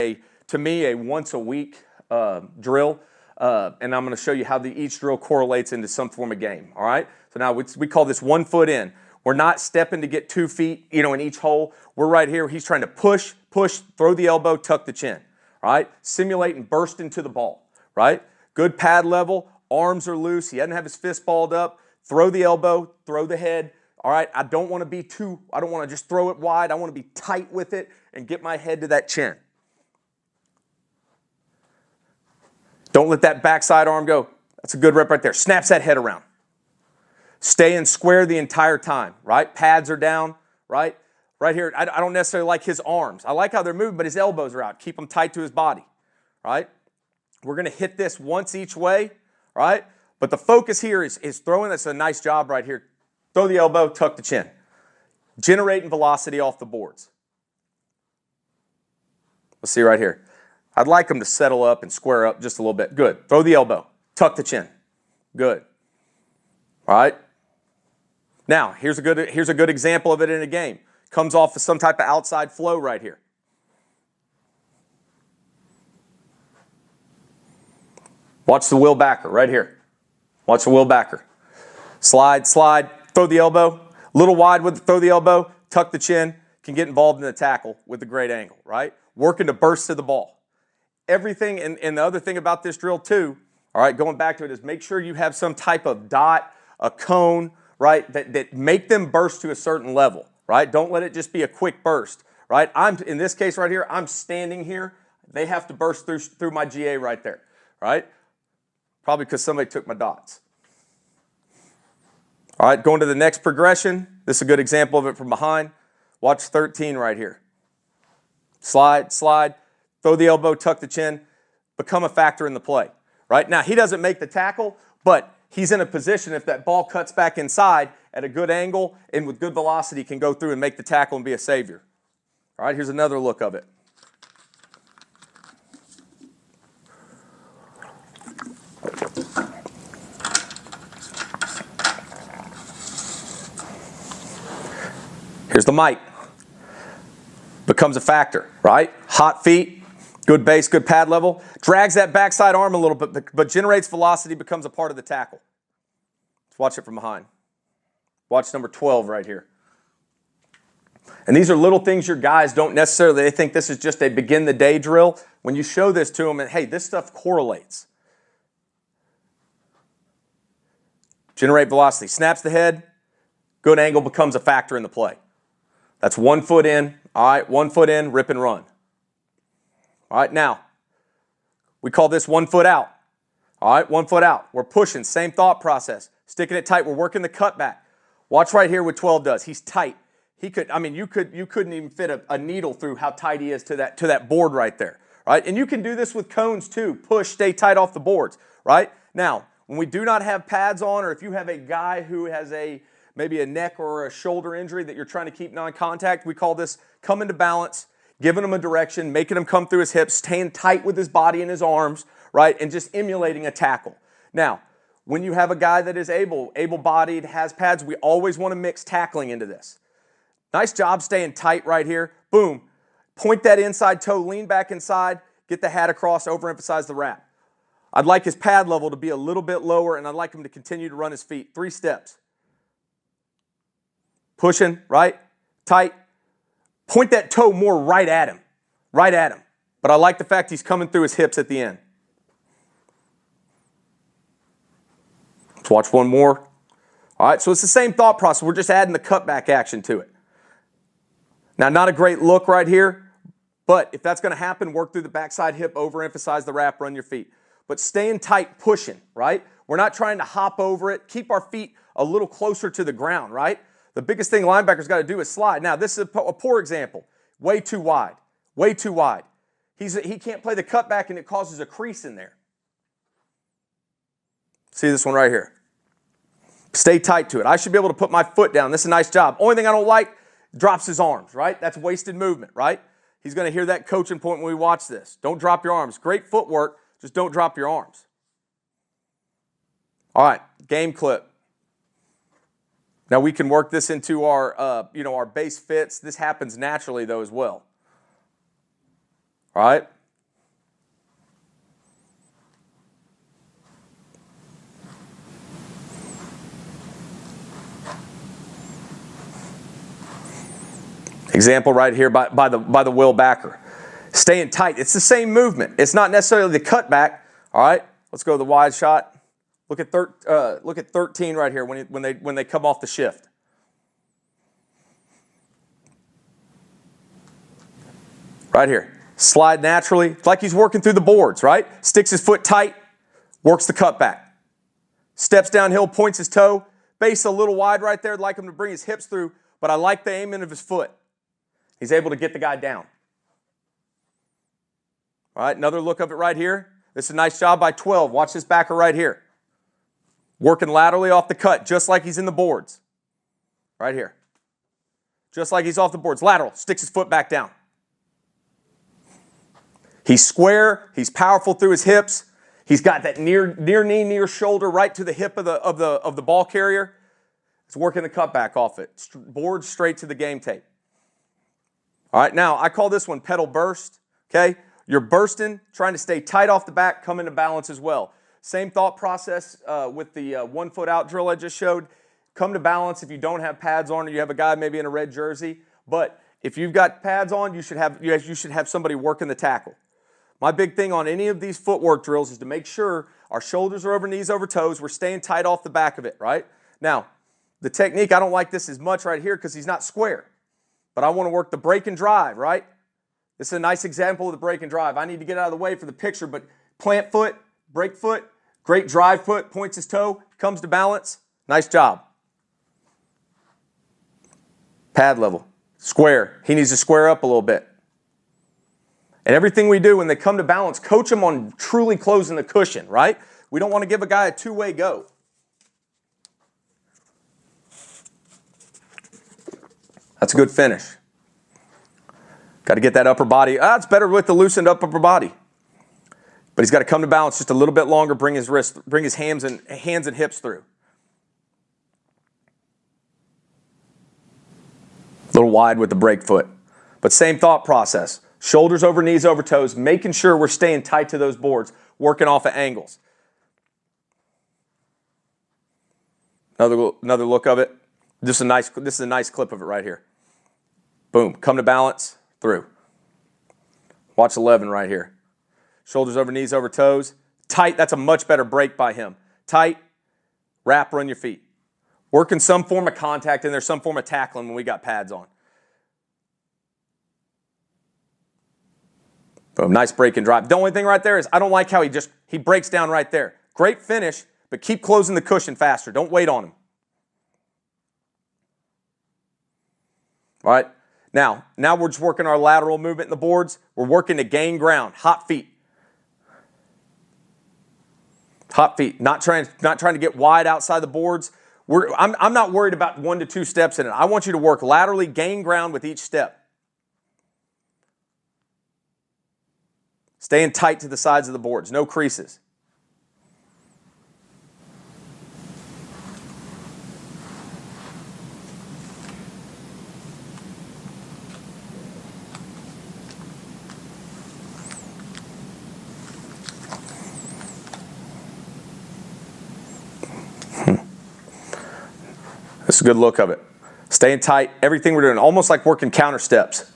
to me, a once-a-week drill, and I'm going to show you how each drill correlates into some form of game, all right? So now we call this 1 foot in. We're not stepping to get 2 feet, in each hole. We're right here. He's trying to push, throw the elbow, tuck the chin, all right? Simulate and burst into the ball, right? Good pad level, arms are loose. He doesn't have his fist balled up. Throw the elbow, throw the head, all right? I don't want to just throw it wide. I want to be tight with it and get my head to that chin. Don't let that backside arm go. That's a good rep right there. Snaps that head around. Stay in square the entire time, right? Pads are down, right? Right here, I don't necessarily like his arms. I like how they're moving, but his elbows are out. Keep them tight to his body, right? We're going to hit this once each way, right? But the focus here is throwing. That's a nice job right here. Throw the elbow, tuck the chin. Generating velocity off the boards. Let's see right here. I'd like them to settle up and square up just a little bit. Good. Throw the elbow. Tuck the chin. Good. All right. Now, here's a good example of it in a game. Comes off of some type of outside flow right here. Watch the wheel backer right here. Watch the wheel backer. Slide, throw the elbow. A little wide with throw the elbow, tuck the chin. Can get involved in the tackle with a great angle, right? Working to burst to the ball. Everything, and the other thing about this drill too, all right, going back to it, is make sure you have some type of dot, a cone, right, that make them burst to a certain level, right? Don't let it just be a quick burst, right? In this case right here, I'm standing here. They have to burst through my GA right there, right? Probably because somebody took my dots. All right, going to the next progression. This is a good example of it from behind. Watch 13 right here. Slide, throw the elbow, tuck the chin, become a factor in the play. Right? Now, he doesn't make the tackle, but he's in a position, if that ball cuts back inside at a good angle and with good velocity, can go through and make the tackle and be a savior. All right, here's another look of it. Here's the mic. Becomes a factor, right? Hot feet, good base, good pad level. Drags that backside arm a little bit, but generates velocity, becomes a part of the tackle. Let's watch it from behind. Watch number 12 right here. And these are little things your guys don't necessarily, they think this is just a begin the day drill. When you show this to them, and hey, this stuff correlates. Generate velocity. Snaps the head, good angle, becomes a factor in the play. That's 1 foot in. All right, 1 foot in, rip and run. All right, now, we call this 1 foot out. All right, 1 foot out. We're pushing, same thought process. Sticking it tight, we're working the cutback. Watch right here what 12 does. He's tight. You couldn't even fit a needle through how tight he is to that board right there. Right? And you can do this with cones too. Push, stay tight off the boards. Right? Now, when we do not have pads on, or if you have a guy who has maybe a neck or a shoulder injury that you're trying to keep non-contact, we call this come into balance, giving him a direction, making him come through his hips, staying tight with his body and his arms, right, and just emulating a tackle. Now, when you have a guy that is able-bodied, has pads, we always want to mix tackling into this. Nice job staying tight right here. Boom. Point that inside toe, lean back inside, get the hat across, overemphasize the wrap. I'd like his pad level to be a little bit lower, and I'd like him to continue to run his feet. 3 steps. Pushing, right, tight. Point that toe more right at him. But I like the fact he's coming through his hips at the end. Let's watch one more. All right, so it's the same thought process. We're just adding the cutback action to it. Now, not a great look right here, but if that's going to happen, work through the backside hip, overemphasize the wrap, run your feet. But staying tight, pushing, right? We're not trying to hop over it. Keep our feet a little closer to the ground, right? The biggest thing linebackers got to do is slide. Now, this is a poor example. Way too wide. He can't play the cutback, and it causes a crease in there. See this one right here. Stay tight to it. I should be able to put my foot down. This is a nice job. Only thing I don't like, drops his arms, right? That's wasted movement, right? He's going to hear that coaching point when we watch this. Don't drop your arms. Great footwork, just don't drop your arms. All right, game clip. Now we can work this into our base fits. This happens naturally though as well. All right? Example right here by the wheel backer. Staying tight. It's the same movement. It's not necessarily the cutback. All right, let's go to the wide shot. Look at 13 right here when they come off the shift. Right here. Slide naturally. It's like he's working through the boards, right? Sticks his foot tight, works the cutback. Steps downhill, points his toe. Base a little wide right there. I'd like him to bring his hips through, but I like the aiming of his foot. He's able to get the guy down. All right, another look of it right here. This is a nice job by 12. Watch this backer right here. Working laterally off the cut, just like he's in the boards. Right here. Just like he's off the boards. Lateral, sticks his foot back down. He's square, he's powerful through his hips. He's got that near knee, near shoulder, right to the hip of the ball carrier. He's working the cutback off it. Board straight to the game tape. All right, now I call this one pedal burst, okay? You're bursting, trying to stay tight off the back, come into balance as well. Same thought process with the 1 foot out drill I just showed. Come to balance if you don't have pads on or you have a guy maybe in a red jersey. But if you've got pads on, you should have somebody working the tackle. My big thing on any of these footwork drills is to make sure our shoulders are over knees, over toes. We're staying tight off the back of it, right? Now, the technique, I don't like this as much right here because he's not square. But I want to work the break and drive, right? This is a nice example of the break and drive. I need to get out of the way for the picture, but plant foot, break foot, great drive foot, points his toe, comes to balance. Nice job. Pad level. Square. He needs to square up a little bit. And everything we do when they come to balance, coach them on truly closing the cushion, right? We don't want to give a guy a two-way go. That's a good finish. Got to get that upper body. It's better with the loosened up upper body. But he's got to come to balance just a little bit longer, bring his hands and hips through. A little wide with the break foot. But same thought process. Shoulders over knees, over toes, making sure we're staying tight to those boards, working off of angles. Another look of it. This is a nice clip of it right here. Boom, come to balance, through. Watch 11 right here. Shoulders over knees, over toes. Tight, that's a much better break by him. Tight, wrap, run your feet. Working some form of contact in there, some form of tackling when we got pads on. Boom, nice break and drive. The only thing right there is I don't like how he breaks down right there. Great finish, but keep closing the cushion faster. Don't wait on him. All right, now we're just working our lateral movement in the boards. We're working to gain ground, hot feet. Hot feet, not trying to get wide outside the boards. I'm not worried about 1 to 2 steps in it. I want you to work laterally, gain ground with each step. Staying tight to the sides of the boards, no creases. This is a good look of it. Staying tight, everything we're doing, almost like working counter steps.